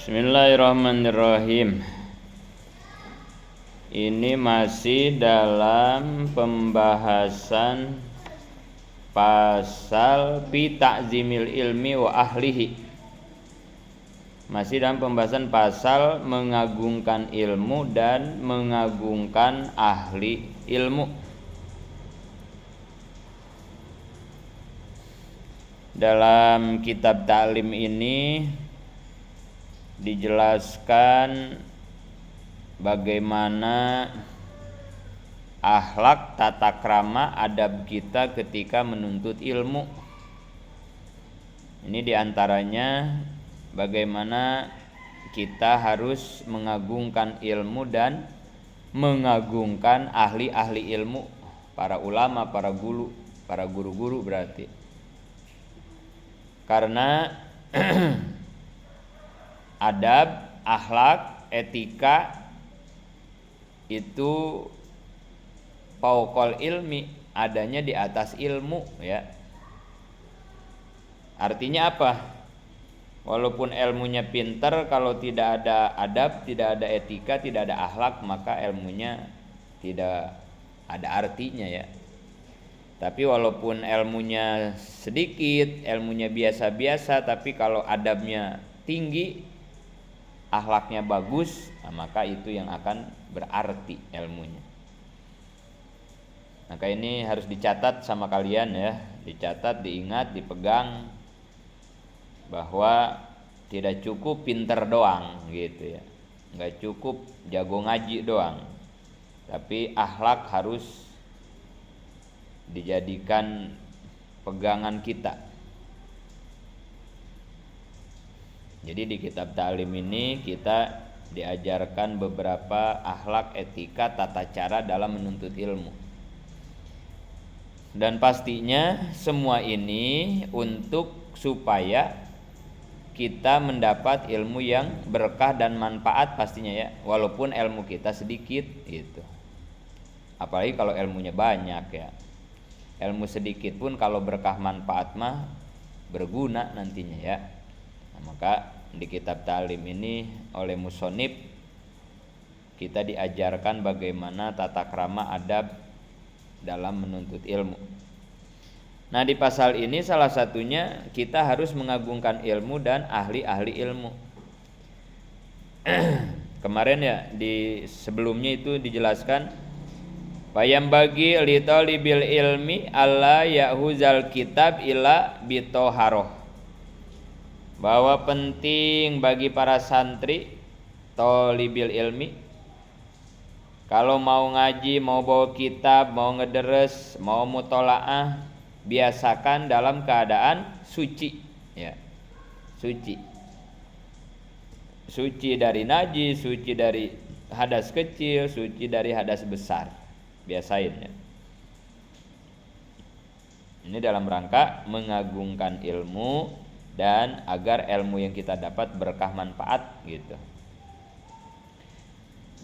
Bismillahirrahmanirrahim. Ini masih dalam pembahasan pasal fi ta'zimil ilmi wa ahlihi. Masih dalam pembahasan pasal mengagungkan ilmu dan mengagungkan ahli ilmu. Dalam kitab ta'lim ini dijelaskan bagaimana akhlak, tata krama, adab kita ketika menuntut ilmu. Ini diantaranya bagaimana kita harus mengagungkan ilmu dan mengagungkan ahli-ahli ilmu, para ulama, para guru-guru berarti. Karena adab, akhlak, etika itu fauqal ilmi, adanya di atas ilmu ya. Artinya apa? Walaupun ilmunya pintar, kalau tidak ada adab, tidak ada etika, tidak ada akhlak, maka ilmunya tidak ada artinya ya. Tapi walaupun ilmunya sedikit, ilmunya biasa-biasa, tapi kalau adabnya tinggi, akhlaknya bagus, nah maka itu yang akan berarti ilmunya. Maka ini harus dicatat sama kalian ya, dicatat, diingat, dipegang, bahwa tidak cukup pinter doang gitu ya, nggak cukup jago ngaji doang, tapi akhlak harus dijadikan pegangan kita. Jadi di kitab ta'lim ini kita diajarkan beberapa akhlak, etika, tata cara dalam menuntut ilmu. Dan pastinya semua ini untuk supaya kita mendapat ilmu yang berkah dan manfaat pastinya ya, walaupun ilmu kita sedikit gitu. Apalagi kalau ilmunya banyak ya. Ilmu sedikit pun kalau berkah manfaat mah berguna nantinya ya. Nah, maka di kitab ta'lim ini oleh musonib kita diajarkan bagaimana tata krama adab dalam menuntut ilmu. Nah di pasal ini salah satunya kita harus mengagungkan ilmu dan ahli-ahli ilmu. Kemarin ya di sebelumnya itu dijelaskan bayam bagi li talibil ilmi alla ya'huzal kitab ila bitoharoh, bahwa penting bagi para santri talibil ilmi kalau mau ngaji, mau bawa kitab, mau ngederes, mau mutolaah, biasakan dalam keadaan suci ya. Suci dari najis, suci dari hadas kecil, suci dari hadas besar. Biasain ya. Ini dalam rangka mengagungkan ilmu dan agar ilmu yang kita dapat berkah manfaat gitu.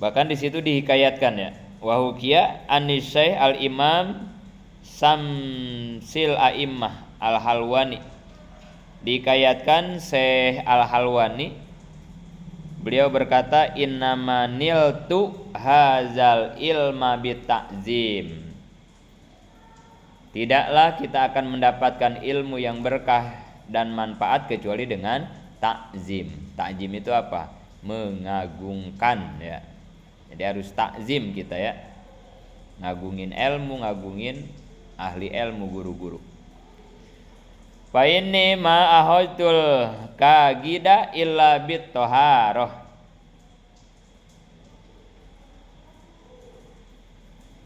Bahkan di situ dihikayatkan ya, wa hukiya an-Syekh al-Imam Samsil A'immah al-Halwani. Dihikayatkan Syekh al-Halwani, beliau berkata innama niltu hazal ilma bitakzim. Tidaklah kita akan mendapatkan ilmu yang berkah dan manfaat kecuali dengan takzim. Takzim itu apa? Mengagungkan ya. Jadi harus takzim kita ya. Ngagungin ilmu, ngagungin ahli ilmu, guru-guru. Fa inni ma ahadul kagida illa bitoharoh.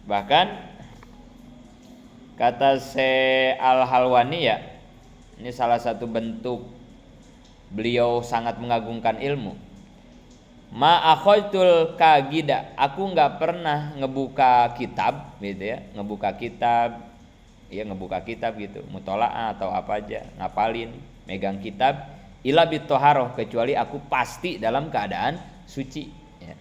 Bahkan kata Syekh Al-Halwani ya, ini salah satu bentuk beliau sangat mengagungkan ilmu. Ma akhadtul kagida, aku nggak pernah ngebuka kitab gitu ya, ngebuka kitab gitu, mutolaah atau apa aja, ngapalin, megang kitab, ila bitoharoh, kecuali aku pasti dalam keadaan suci ya.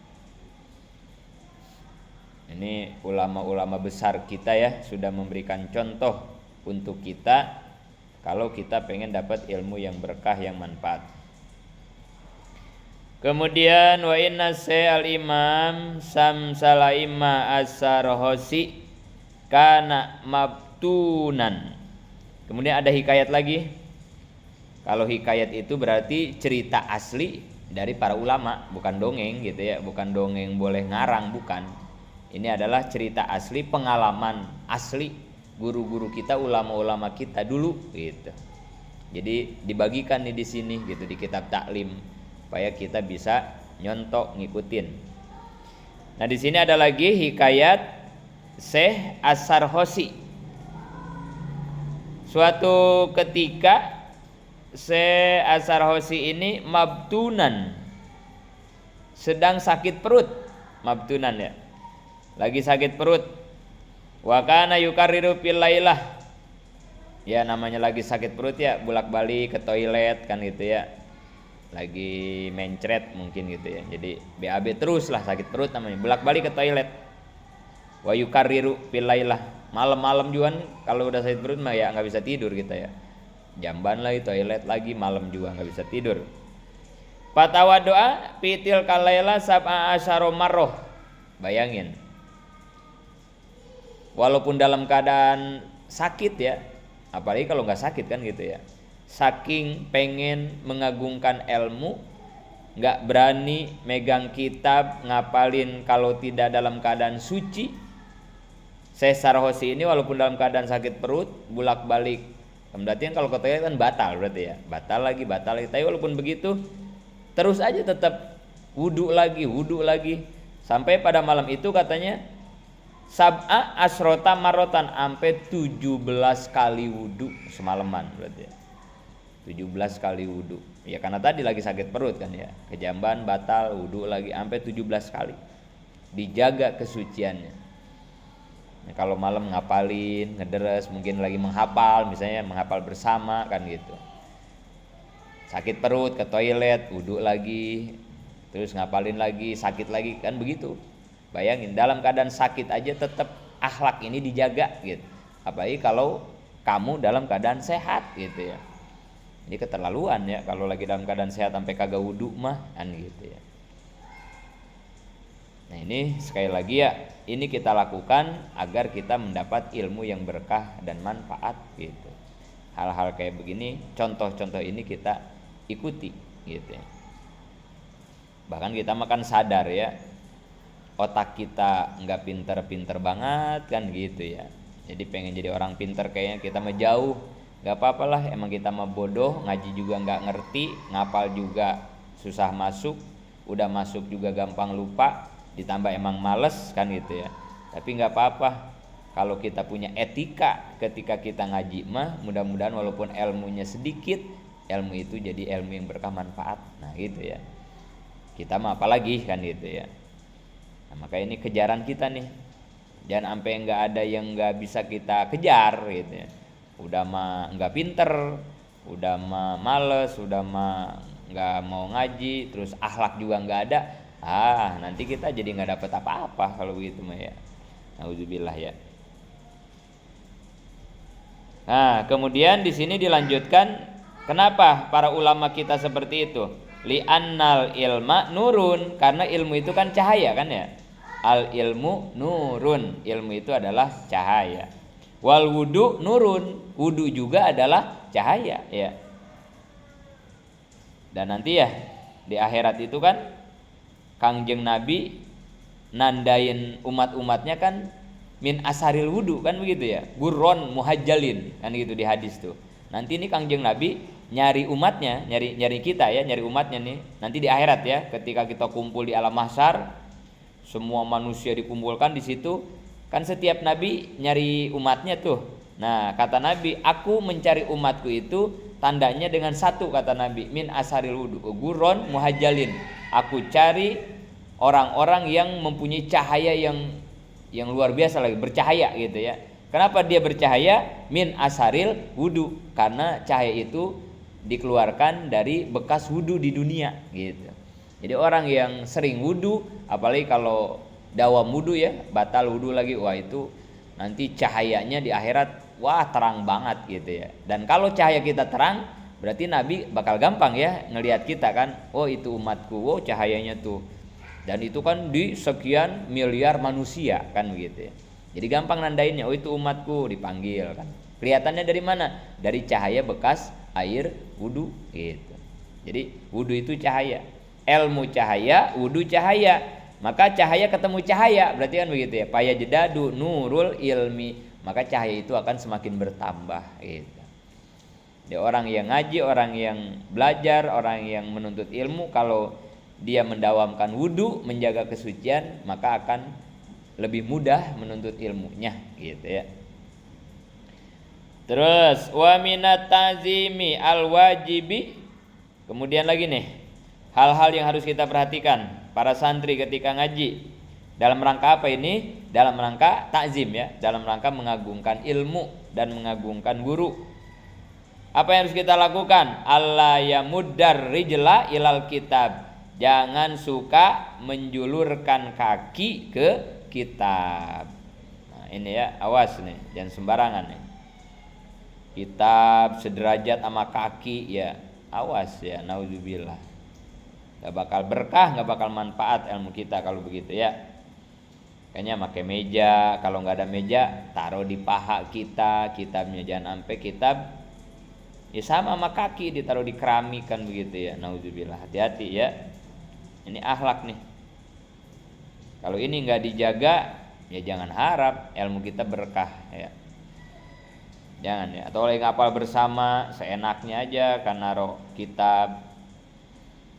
Ini ulama-ulama besar kita ya sudah memberikan contoh untuk kita kalau kita pengen dapat ilmu yang berkah, yang manfaat. Kemudian wa inna al imam Samsalaima as-Sarhosi kana mabtunan. Kemudian ada hikayat lagi. Kalau hikayat itu berarti cerita asli dari para ulama, bukan dongeng gitu ya, bukan dongeng boleh ngarang, bukan. Ini adalah cerita asli, pengalaman asli guru-guru kita, ulama-ulama kita dulu gitu. Jadi dibagikan nih di sini gitu di kitab taklim supaya kita bisa nyontok ngikutin. Nah, di sini ada lagi hikayat Syekh As-Sarhosi. Suatu ketika Syekh As-Sarhosi ini mabtunan, sedang sakit perut, mabtunan ya, lagi sakit perut. Wa kana yukarriru fil lailah, ya namanya lagi sakit perut ya, bolak-balik ke toilet kan gitu ya, lagi mencret mungkin gitu ya, jadi BAB terus lah, sakit perut namanya, bolak-balik ke toilet. Wa yukarriru fil lailah, malam-malam juga kalau udah sakit perut mah ya nggak bisa tidur kita ya, jamban lagi toilet lagi, malam juga nggak bisa tidur. Fatawa doa pitil kalaila sab'a asyara marroh. Bayangin, walaupun dalam keadaan sakit ya, apalagi kalau nggak sakit kan gitu ya, saking pengen mengagungkan ilmu, nggak berani megang kitab, ngapalin kalau tidak dalam keadaan suci. Syekh Sarhosi ini walaupun dalam keadaan sakit perut, bolak-balik, berarti kan kalau ke toilet kan batal berarti ya, batal lagi, tapi walaupun begitu terus aja tetap wudu lagi, sampai pada malam itu katanya sab'a asrota marotan, sampai 17 kali wudu semalaman berarti ya, 17 kali wudu ya, karena tadi lagi sakit perut kan ya, kejamban batal, wudu lagi, sampai 17 kali dijaga kesuciannya. Nah, kalau malam ngapalin, ngederes, mungkin lagi menghafal, misalnya menghafal bersama kan gitu, sakit perut ke toilet, wudu lagi, terus ngapalin lagi, sakit lagi kan begitu. Bayangin dalam keadaan sakit aja tetap akhlak ini dijaga gitu, apalagi kalau kamu dalam keadaan sehat gitu ya. Ini keterlaluan ya kalau lagi dalam keadaan sehat sampai kagak wudu mah kan gitu ya. Nah, ini sekali lagi ya, ini kita lakukan agar kita mendapat ilmu yang berkah dan manfaat gitu. Hal-hal kayak begini, contoh-contoh ini kita ikuti gitu ya. Bahkan kita makan sadar ya, otak kita nggak pinter-pinter banget kan gitu ya, jadi pengen jadi orang pinter kayaknya kita mah jauh, nggak apa-apa lah, emang kita mah bodoh, ngaji juga nggak ngerti, ngapal juga susah masuk, udah masuk juga gampang lupa, ditambah emang males kan gitu ya. Tapi nggak apa-apa kalau kita punya etika ketika kita ngaji mah, mudah-mudahan walaupun ilmunya sedikit, ilmu itu jadi ilmu yang berkah manfaat. Nah gitu ya, kita mah apalagi kan gitu ya. Nah, maka ini kejaran kita nih, jangan sampai nggak ada yang nggak bisa kita kejar gitu ya. Udah mah nggak pinter, udah mah males, udah mah nggak mau ngaji, terus akhlak juga nggak ada, nanti kita jadi nggak dapet apa-apa kalau begitu mah ya. Nauzubillah ya. Nah, kemudian di sini dilanjutkan, kenapa para ulama kita seperti itu? Li'annal ilma nurun, karena ilmu itu kan cahaya kan ya. Al ilmu nurun, ilmu itu adalah cahaya. Wal wudu nurun, wudu juga adalah cahaya ya. Dan nanti ya di akhirat itu kan Kangjeng Nabi nandain umat-umatnya kan min asaril wudu kan begitu ya, gurron muhajjalin kan gitu di hadis tuh. Nanti ini Kangjeng Nabi nyari umatnya, nyari kita ya, nyari umatnya nih nanti di akhirat ya, ketika kita kumpul di alam mahsyar, semua manusia dikumpulkan di situ kan, setiap nabi nyari umatnya tuh. Nah kata Nabi, aku mencari umatku itu tandanya dengan satu, kata Nabi, min asaril wudu gurron muhajjalin, aku cari orang-orang yang mempunyai cahaya yang luar biasa lagi, bercahaya gitu ya. Kenapa dia bercahaya? Min asaril wudu, karena cahaya itu dikeluarkan dari bekas wudu di dunia gitu. Jadi orang yang sering wudu, apalagi kalau dawam wudu ya, batal wudu lagi, wah itu nanti cahayanya di akhirat wah terang banget gitu ya. Dan kalau cahaya kita terang, Berarti Nabi bakal gampang ya ngelihat kita kan, oh itu umatku, oh cahayanya tuh. Dan itu kan di sekian miliar manusia kan begitu ya. Jadi gampang nandainnya, oh itu umatku, dipanggil kan. Kelihatannya dari mana? Dari cahaya bekas air wudu gitu. Jadi wudu itu cahaya, ilmu cahaya, wudu cahaya. Maka cahaya ketemu cahaya, berarti kan begitu ya. Paya jedadu nurul ilmi, maka cahaya itu akan semakin bertambah gitu. Dia orang yang ngaji, orang yang belajar, orang yang menuntut ilmu, kalau dia mendawamkan wudu, menjaga kesucian, maka akan lebih mudah menuntut ilmunya gitu ya. Terus wa minat ta'zimi al wajibi, kemudian lagi nih hal-hal yang harus kita perhatikan para santri ketika ngaji. Dalam rangka apa ini? Dalam rangka takzim ya, dalam rangka mengagungkan ilmu dan mengagungkan guru. Apa yang harus kita lakukan? Allah yamuddar rijla ilal kitab. Jangan suka menjulurkan kaki ke kitab. Nah, ini ya, awas nih, jangan sembarangan nih. Kitab sederajat sama kaki ya, awas ya, naudzubillah. Gak bakal berkah, gak bakal manfaat ilmu kita kalau begitu ya. Kayaknya pakai meja, kalau nggak ada meja taruh di paha kita, kitabnya jangan sampai kitab ya sama kaki ditaruh di keramik kan begitu ya. Naudzubillah, hati-hati ya. Ini akhlak nih. Kalau ini nggak dijaga ya jangan harap ilmu kita berkah ya. Jangan ya. Atau lagi ngapal bersama seenaknya aja kan naruh kitab.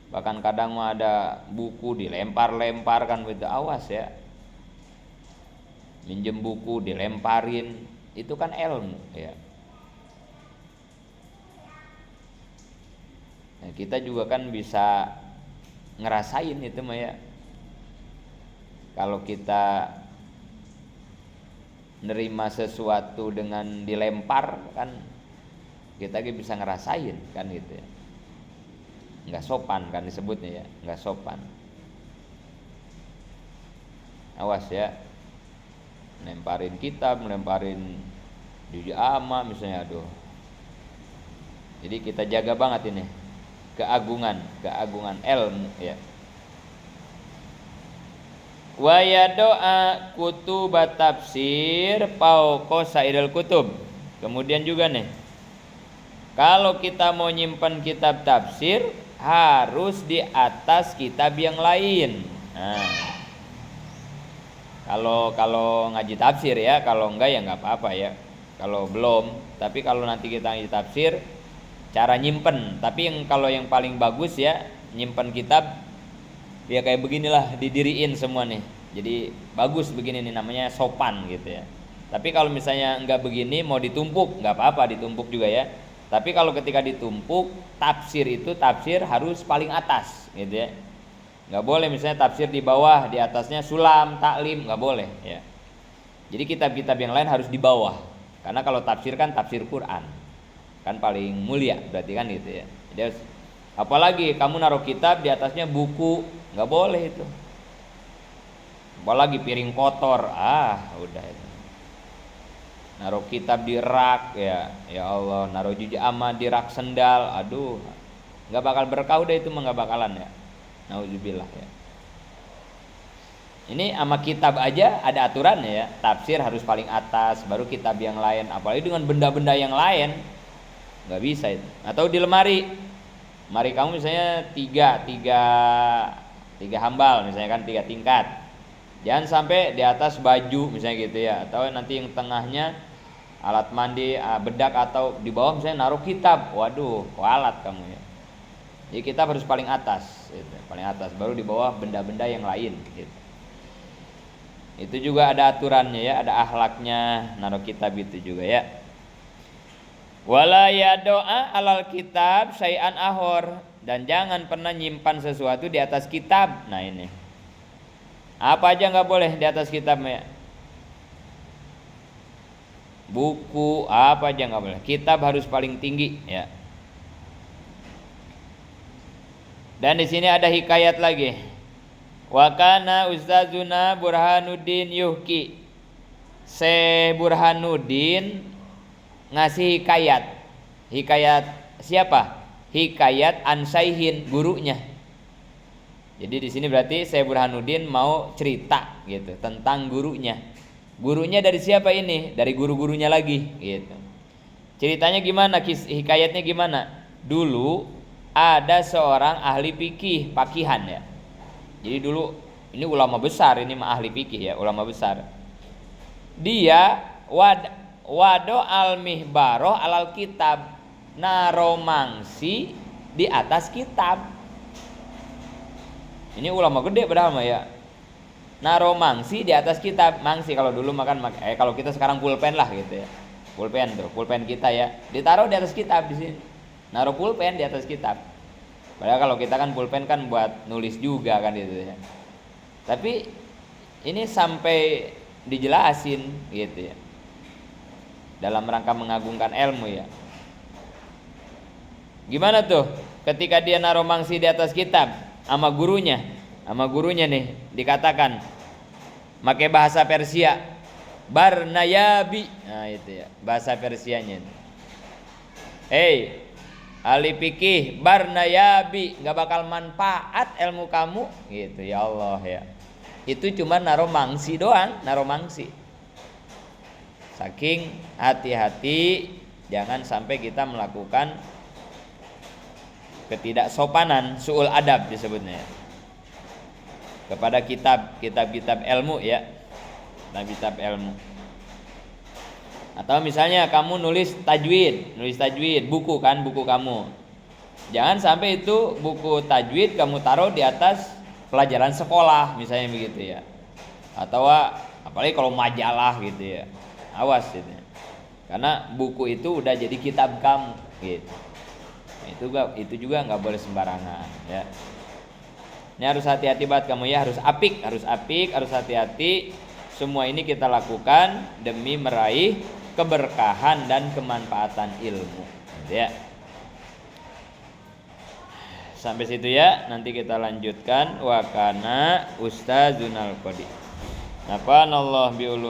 Bahkan kadang mah ada buku dilempar-lempar kan begitu, awas ya. Minjem buku dilemparin, itu kan ilmu ya. Nah, kita juga kan bisa ngerasain itu mah ya. Kalau kita nerima sesuatu dengan dilempar kan kita bisa ngerasain kan gitu ya. Nggak sopan kan disebutnya ya, nggak sopan. Awas ya, melemparin kitab, melemparin juz amma misalnya, aduh. Jadi kita jaga banget ini keagungan ilmu ya. Wa yadoa kutubat tafsir fauqa sairil kutub. Kemudian juga nih, kalau kita mau nyimpan kitab tafsir harus di atas kitab yang lain. Nah, kalau ngaji tafsir ya, kalau enggak ya nggak apa-apa ya. Kalau belum, tapi kalau nanti kita ngaji tafsir, cara nyimpen. Tapi kalau yang paling bagus ya nyimpen kitab ya kayak beginilah, didiriin semua nih. Jadi bagus begini nih, namanya sopan gitu ya. Tapi kalau misalnya enggak begini mau ditumpuk, nggak apa-apa ditumpuk juga ya. Tapi kalau ketika ditumpuk, tafsir harus paling atas gitu ya. Nggak boleh misalnya tafsir di bawah, di atasnya sulam, taklim, nggak boleh ya. Jadi kitab-kitab yang lain harus di bawah. Karena kalau tafsir kan tafsir Quran. Kan paling mulia berarti kan gitu ya. Jadi apalagi kamu naruh kitab di atasnya buku, nggak boleh itu. Apalagi piring kotor, udah itu. Naruh kitab di rak ya Allah, naruh juz amma di rak sendal, aduh, nggak bakal berkah udah itu mah, nggak bakalan ya. Nauzubillah ya. Ini sama kitab aja ada aturannya ya, tafsir harus paling atas, baru kitab yang lain. Apalagi dengan benda-benda yang lain, nggak bisa itu. Atau di lemari kamu misalnya tiga hambal misalnya kan, 3 tingkat. Jangan sampai di atas baju misalnya gitu ya, atau nanti yang tengahnya alat mandi, bedak, atau di bawah misalnya naruh kitab. Waduh, kualat kamu ya. Jadi kitab harus paling atas gitu, paling atas, baru di bawah benda-benda yang lain gitu. Itu juga ada aturannya ya, ada akhlaknya naruh kitab itu juga ya. Wala yadoa alal kitab syai'an ahor, dan jangan pernah nyimpan sesuatu di atas kitab. Nah ini apa aja nggak boleh di atas kitab ya. Buku apa aja nggak boleh. Kitab harus paling tinggi ya. Dan di sini ada hikayat lagi. Wa kana ustazuna Burhanuddin Yuhki. Syekh Burhanuddin ngasih hikayat siapa? Hikayat ansaihin, gurunya. Jadi di sini berarti Syekh Burhanuddin mau cerita gitu tentang gurunya. Gurunya dari siapa ini? Dari guru-gurunya lagi gitu. Ceritanya gimana? Hikayatnya gimana? Dulu ada seorang ahli fikih, pakihan ya. Jadi dulu ini ulama besar, ini mah ahli fikih ya, ulama besar. Dia wado al-mihbaroh alal kitab, naromangsi di atas kitab. Ini ulama gede padahal mah ya. Naromangsi di atas kitab. Mangsi kalau dulu makan kalau kita sekarang pulpen lah gitu ya. Pulpen tuh, pulpen kita ya. Ditaruh di atas kitab di sini. Naruh pulpen di atas kitab. Padahal kalau kita kan pulpen kan buat nulis juga kan gitu ya. Tapi ini sampai dijelasin gitu ya. Dalam rangka mengagungkan ilmu ya. Gimana tuh? Ketika dia naruh mangsi di atas kitab sama gurunya nih dikatakan pakai bahasa Persia, Barnayabi. Nah itu ya, bahasa Persianya. Hei, ahli fikih, Barnayabi, nggak bakal manfaat ilmu kamu gitu ya Allah ya. Itu cuma naruh mangsi doang, naruh mangsi. Saking hati-hati jangan sampai kita melakukan ketidaksopanan, su'ul adab disebutnya kepada kitab ilmu ya, kitab ilmu. Atau misalnya kamu nulis tajwid buku kamu, jangan sampai itu buku tajwid kamu taruh di atas pelajaran sekolah misalnya begitu ya, atau apalagi kalau majalah gitu ya, awas gitu ya. Karena buku itu udah jadi kitab kamu gitu. Itu juga nggak boleh sembarangan ya. Ini harus hati-hati banget kamu ya, harus apik, harus hati-hati. Semua ini kita lakukan demi meraih keberkahan dan kemanfaatan ilmu ya. Sampai situ ya, nanti kita lanjutkan. Wa kana ustazunal qadi. Nafanallahu bi'ulu